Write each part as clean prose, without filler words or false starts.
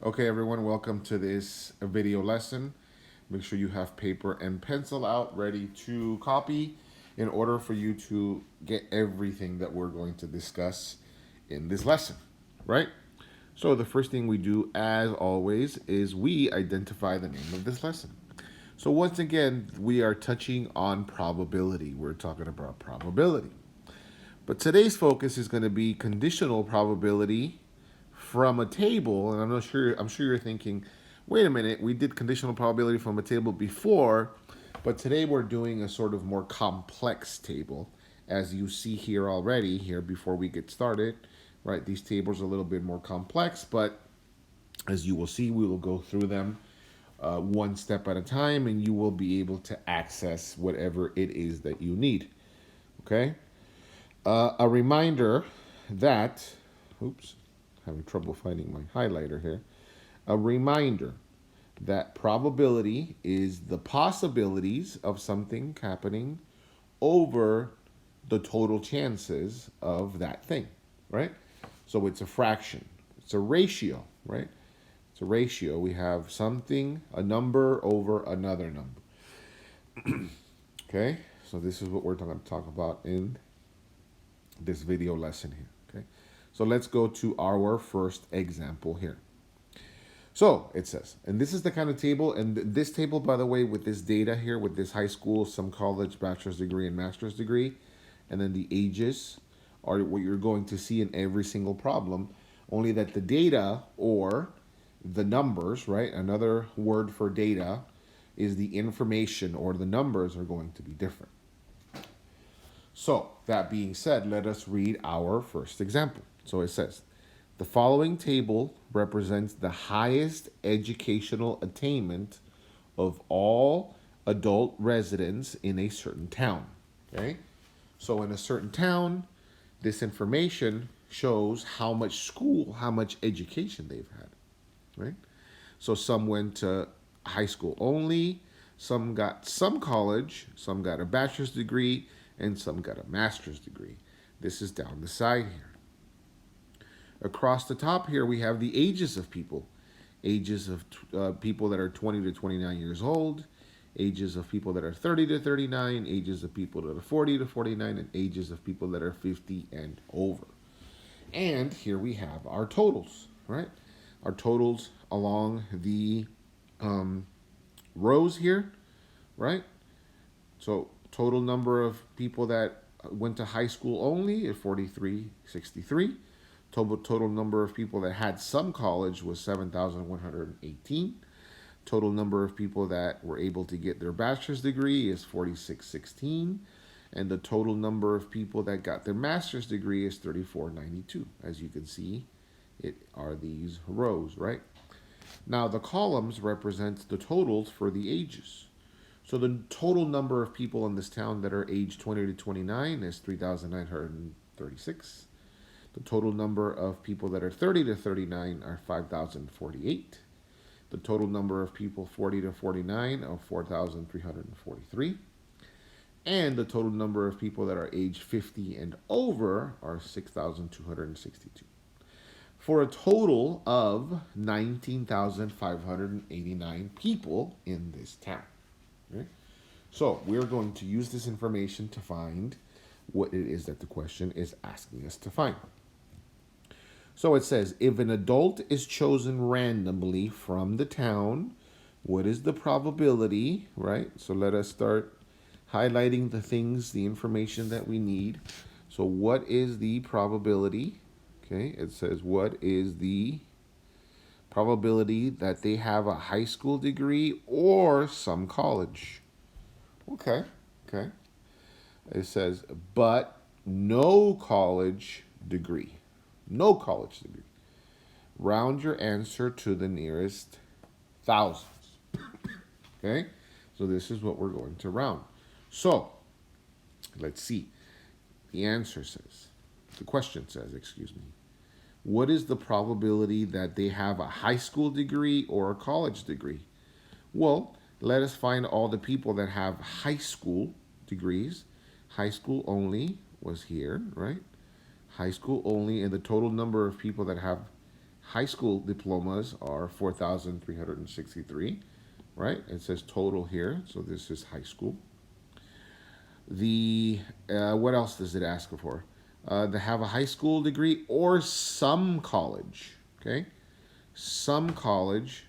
Okay, everyone, welcome to this video lesson. Make sure you have paper and pencil out ready to copy in order for you to get everything that we're going to discuss in this lesson, right? So the first thing we do, as always, is we identify the name of this lesson. So once again, we are touching on probability. We're talking about probability. But today's focus is going to be conditional probability from a table, and I'm sure you're thinking, wait a minute, we did conditional probability from a table before, but today we're doing a sort of more complex table, as you see here already here before we get started, right? These tables are a little bit more complex, but as you will see, we will go through them one step at a time, and you will be able to access whatever it is that you need. Okay. A reminder that, oops, having trouble finding my highlighter here. A reminder that probability is the possibilities of something happening over the total chances of that thing, right? So it's a fraction, it's a ratio, right? It's a ratio. We have something, a number over another number. Okay, so this is what we're going to talk about in this video lesson here. Okay, so let's go to our first example here. So it says, and this is the kind of table, and this table, by the way, with this data here, with this high school, some college, bachelor's degree, and master's degree, and then the ages are what you're going to see in every single problem, only that the data or the numbers, right? Another word for data is the information, or the numbers are going to be different. So, that being said, let us read our first example. So it says, the following table represents the highest educational attainment of all adult residents in a certain town. Okay? So in a certain town, this information shows how much school, how much education they've had. Right? So some went to high school only, some got some college, some got a bachelor's degree, and some got a master's degree. This is down the side here. Across the top here, we have the ages of people. Ages of people that are 20 to 29 years old, ages of people that are 30 to 39, ages of people that are 40 to 49, and ages of people that are 50 and over. And here we have our totals, right? Our totals along the rows here, right? So total number of people that went to high school only is 4363. Total number of people that had some college was 7,118. Total number of people that were able to get their bachelor's degree is 4616. And the total number of people that got their master's degree is 3492. As you can see, it are these rows, right? Now the columns represent the totals for the ages. So the total number of people in this town that are age 20 to 29 is 3,936. The total number of people that are 30 to 39 are 5,048. The total number of people 40 to 49 are 4,343. And the total number of people that are age 50 and over are 6,262. For a total of 19,589 people in this town. Right? So we're going to use this information to find what it is that the question is asking us to find. So it says, if an adult is chosen randomly from the town, what is the probability, right? So let us start highlighting the things, the information that we need. So what is the probability? Okay, it says, what is the probability that they have a high school degree or some college? Okay, okay. It says, but no college degree. No college degree. Round your answer to the nearest thousands. Okay? So this is what we're going to round. So, let's see. The question says, excuse me, what is the probability that they have a high school degree or a college degree? Well, let us find all the people that have high school degrees. High school only was here, right? High school only, and the total number of people that have high school diplomas are 4,363, right? It says total here, so this is high school. The what else does it ask for? To have a high school degree or some college. Okay, some college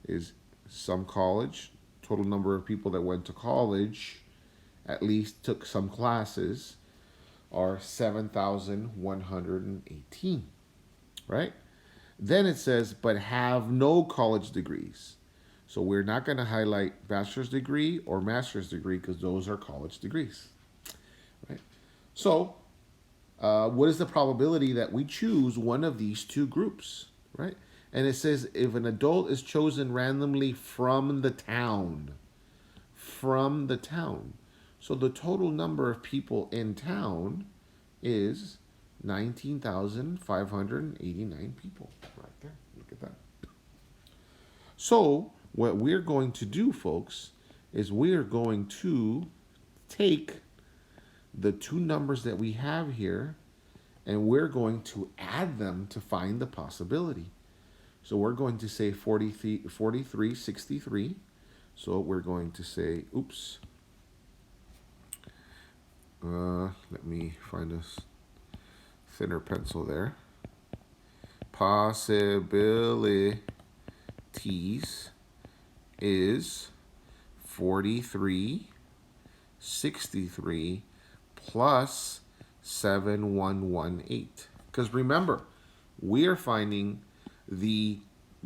is some college. Total number of people that went to college, at least took some classes, are 7,118. Right? Then it says, but have no college degrees. So we're not going to highlight bachelor's degree or master's degree because those are college degrees. Right? So, what is the probability that we choose one of these two groups? Right? And it says if an adult is chosen randomly from the town. From the town. So the total number of people in town is 19,589 people. Right there. Look at that. So what we're going to do, folks, is we're going to take the two numbers that we have here and we're going to add them to find the possibility. So we're going to say 4363. So we're going to say, oops. Let me find a thinner pencil there. Possibilities is 4363 plus 7118. Because remember, we are finding the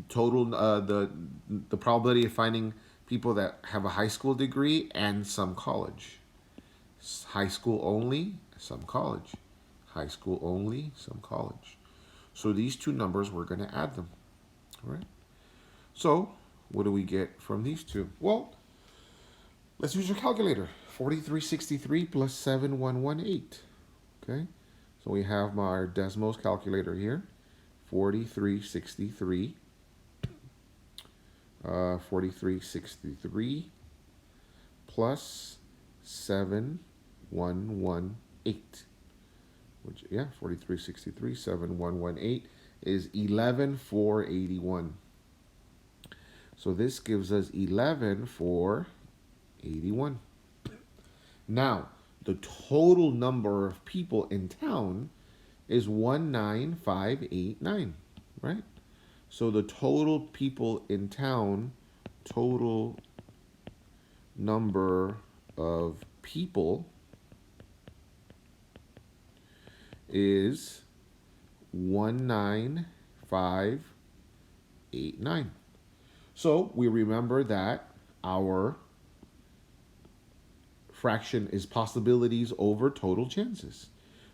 total, the probability of finding people that have a high school degree and some college. High school only, some college. High school only, some college. So these two numbers, we're going to add them. All right. So what do we get from these two? Well, let's use your calculator. 4363 plus 7118. Okay. So we have our Desmos calculator here. 4363. 4363 plus 7118. Which, yeah, 4363, 7118 is 11,481. So this gives us 11,481. Now, the total number of people in town is 19,589, right? So the total people in town, total number of people is 19,589. So we remember that our fraction is possibilities over total chances.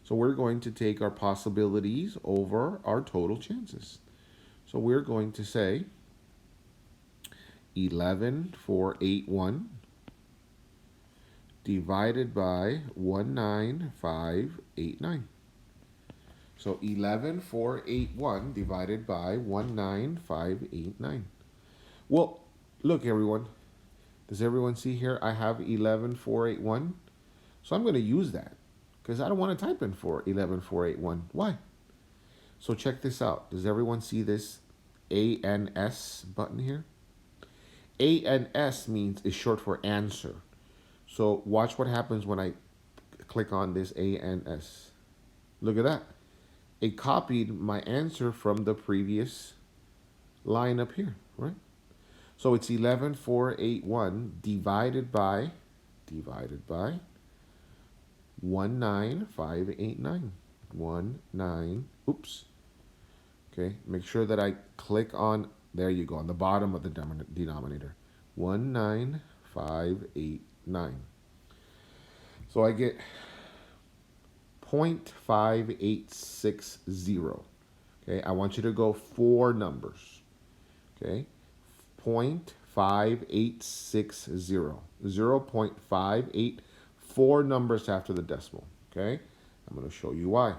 So we're going to take our possibilities over our total chances. So we're going to say 11,481 divided by 19,589. So 11,481 divided by 19,589. Well, look everyone. Does everyone see here? I have 11,481. So I'm going to use that because I don't want to type in 11,481. Why? So check this out. Does everyone see this ANS button here? ANS means is short for answer. So watch what happens when I click on this ANS. Look at that. It copied my answer from the previous line up here, right? So it's 11,481 divided by 19,589. Oops. Okay, make sure that I click on, there you go, on the bottom of the denominator. 19,589. So I get 0.5860. Okay, I want you to go four numbers. Okay, 0.5860. 0.58, four numbers after the decimal. Okay, I'm going to show you why.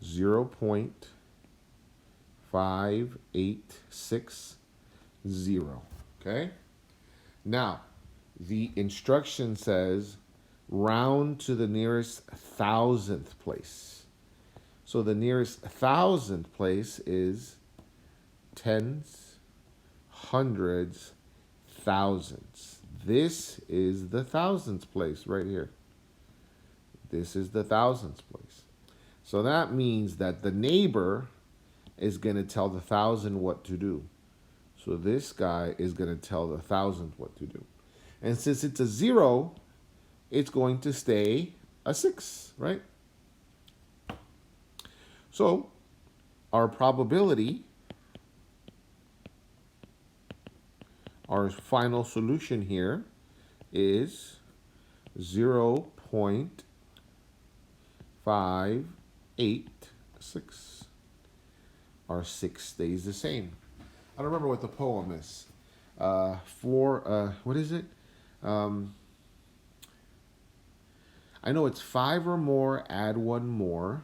0.5860. Okay, now the instruction says round to the nearest thousandth place. So the nearest thousandth place is tens, hundreds, thousands. This is the thousands place right here. This is the thousands place. So that means that the neighbor is going to tell the thousand what to do. So this guy is going to tell the thousand what to do. And since it's a 0, it's going to stay a 6, right? So our probability, our final solution here is 0.586. Our 6 stays the same. I don't remember what the poem is. What is it? I know it's 5 or more, add 1 more.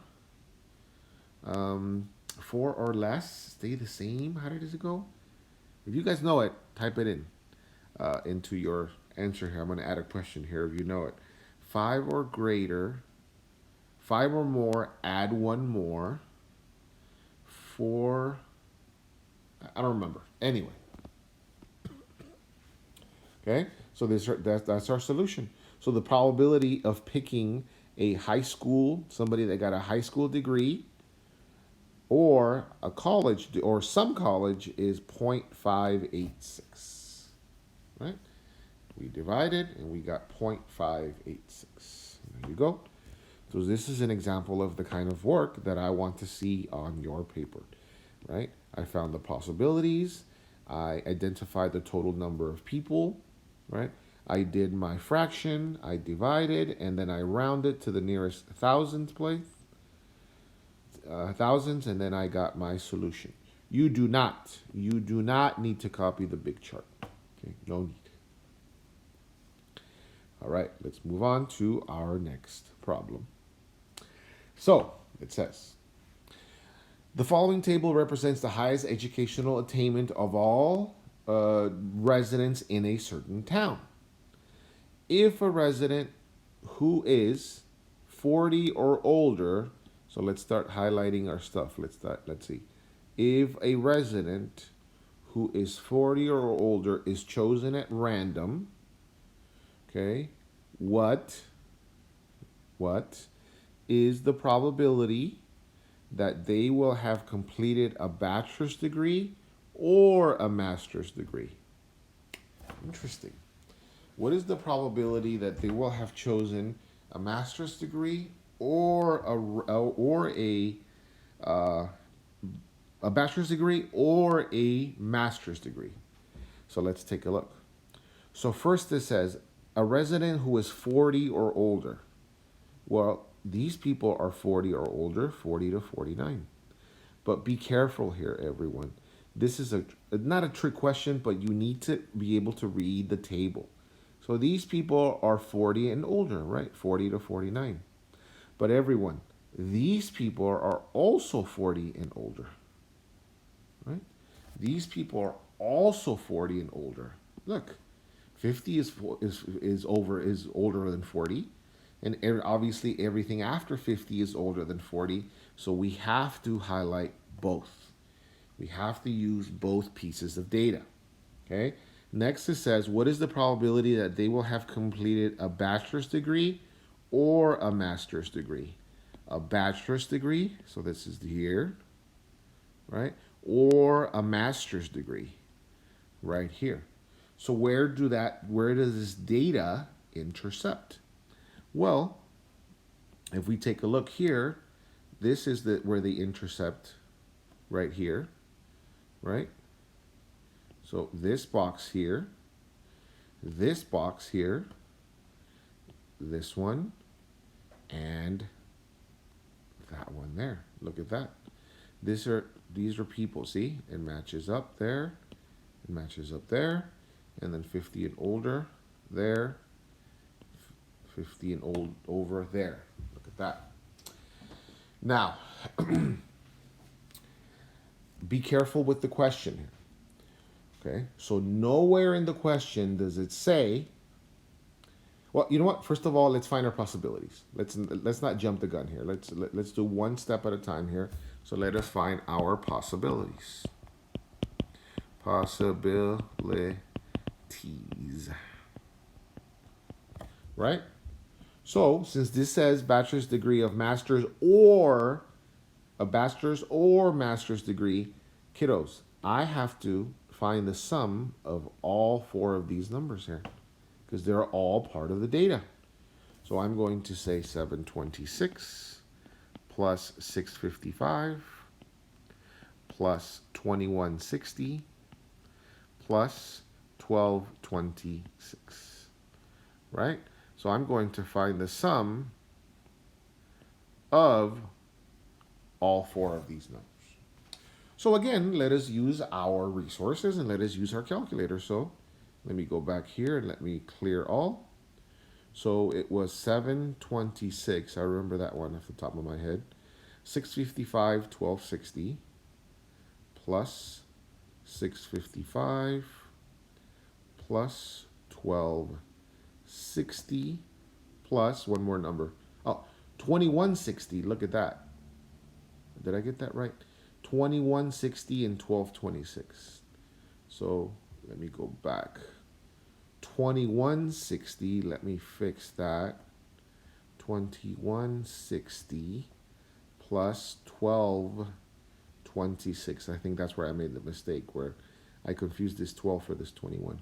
4 or less, stay the same. How does it go? If you guys know it, type it in into your answer here. I'm going to add a question here if you know it. 5 or greater, 5 or more, add 1 more. 4, I don't remember. Anyway. Okay, so that's our solution. So the probability of picking a high school, somebody that got a high school degree, or a college, or some college, is 0.586, right? We divided and we got 0.586. There you go. So this is an example of the kind of work that I want to see on your paper, right? I found the possibilities. I identified the total number of people, right? I did my fraction, I divided, and then I rounded to the nearest thousands place. Thousands, and then I got my solution. You do not need to copy the big chart. Okay, no need. All right, let's move on to our next problem. So it says, the following table represents the highest educational attainment of all residents in a certain town. If a resident who is 40 or older, so let's start highlighting our stuff. Let's see. If a resident who is 40 or older is chosen at random, okay, what is the probability that they will have completed a bachelor's degree or a master's degree? Interesting. What is the probability that they will have chosen a master's degree or a bachelor's degree or a master's degree? So let's take a look. So first it says a resident who is 40 or older. Well, these people are 40 or older, 40 to 49. But be careful here, everyone. This is not a trick question, but you need to be able to read the table. So these people are 40 and older, right? 40 to 49. But everyone, these people are also 40 and older, right? These people are also 40 and older. Look, 50 is older than 40, and obviously everything after 50 is older than 40. So we have to highlight both. We have to use both pieces of data. Okay. Next it says, what is the probability that they will have completed a bachelor's degree or a master's degree? A bachelor's degree, so this is here, right? Or a master's degree, right here. So where does this data intercept? Well, if we take a look here, this is where they intercept right here, right? So this box here, this box here, this one, and that one there. Look at that. These are people, see? It matches up there, it matches up there, and then 50 and older there, 50 and old over there. Look at that. Now, be careful with the question here. Okay, so nowhere in the question does it say, well, you know what? First of all, let's find our possibilities. Let's not jump the gun here. Let's do one step at a time here. So let us find our possibilities. possibilities. Right? So, since this says bachelor's degree of master's or a bachelor's or master's degree, kiddos, I have to find the sum of all four of these numbers here because they're all part of the data. So I'm going to say 726 plus 655 plus 2160 plus 1226, right? So I'm going to find the sum of all four of these numbers. So again, let us use our resources and let us use our calculator. So let me go back here and let me clear all. So it was 726. I remember that one off the top of my head. 655, 1260 plus 655 plus 1260 plus one more number. Oh, 2160. Look at that. Did I get that right? 2160 and 1226. So let me go back. 2160, let me fix that. 2160 plus 1226. I think that's where I made the mistake, where I confused this 12 for this 21.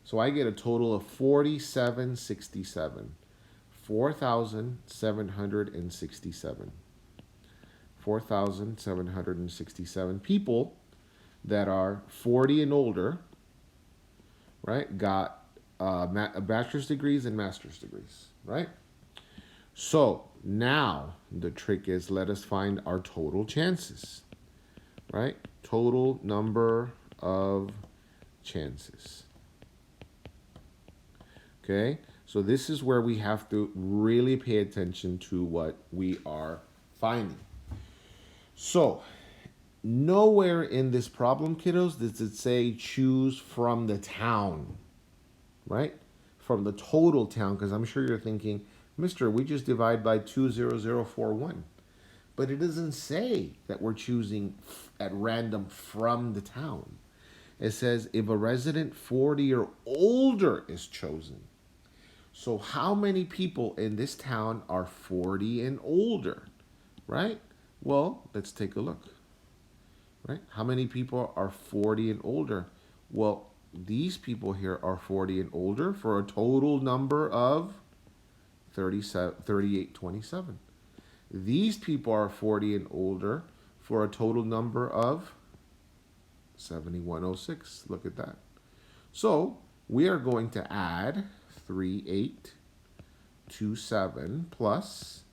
So I get a total of 4767. 4,767. 4,767 people that are 40 and older, right, got bachelor's degrees and master's degrees, right? So now the trick is, let us find our total chances, right? Total number of chances. Okay, so this is where we have to really pay attention to what we are finding. So nowhere in this problem, kiddos, does it say choose from the town, right? From the total town, because I'm sure you're thinking, Mister, we just divide by 20041. But it doesn't say that we're choosing at random from the town. It says if a resident 40 or older is chosen. So how many people in this town are 40 and older, right? Well, let's take a look, right? How many people are 40 and older? Well, these people here are 40 and older for a total number of 3827. These people are 40 and older for a total number of 7106. Look at that. So we are going to add 3827 plus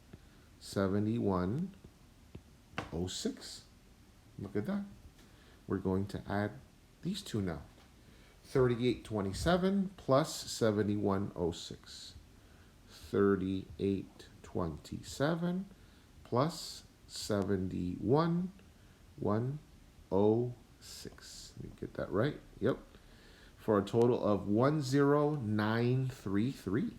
7106. Look at that. We're going to add these two now. 3827 plus 7106. 3827 plus 71106. Let me get that right. Yep. For a total of 10933.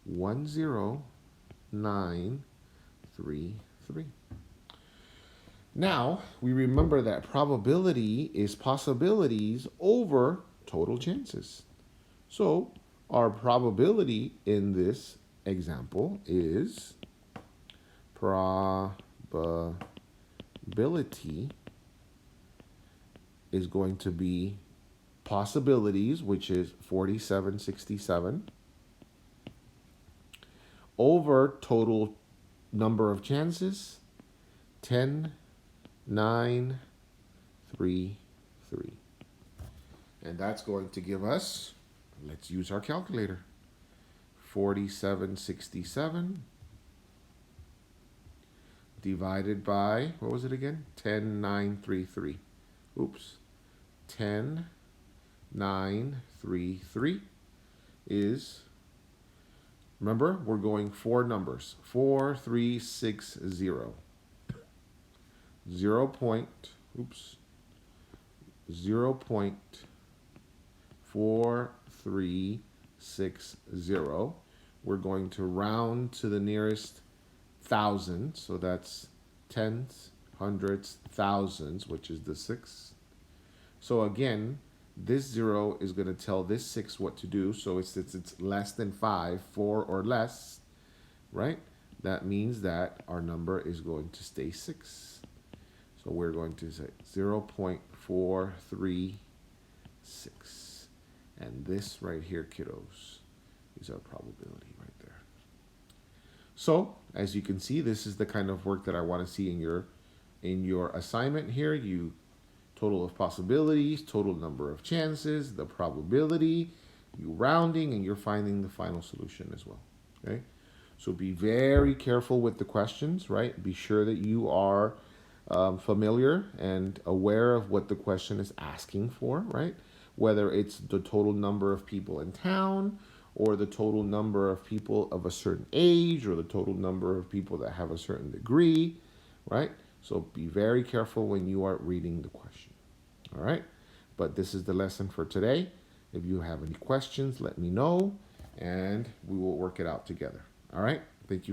10933. Now, we remember that probability is possibilities over total chances. So, our probability in this example is probability is going to be possibilities, which is 4767, over total number of chances, 10,933. And that's going to give us, let's use our calculator, 4767 divided by, what was it again? 10,933. Oops. 10,933 is, remember, we're going four numbers. 4360. 0.4360. We're going to round to the nearest thousand, so that's tenths, hundredths, thousands, which is the 6. So again, this 0 is going to tell this 6 what to do. So it's less than 5, 4 or less, right? That means that our number is going to stay 6. So we're going to say 0.436. And this right here, kiddos, is our probability right there. So as you can see, this is the kind of work that I want to see in your assignment here. You total of possibilities, total number of chances, the probability, you rounding, and you're finding the final solution as well. Okay, so be very careful with the questions, right? Be sure that you are familiar and aware of what the question is asking for, right? Whether it's the total number of people in town, or the total number of people of a certain age, or the total number of people that have a certain degree, right? So be very careful when you are reading the question. All right, but this is the lesson for today. If you have any questions, let me know, and we will work it out together. All right, thank you.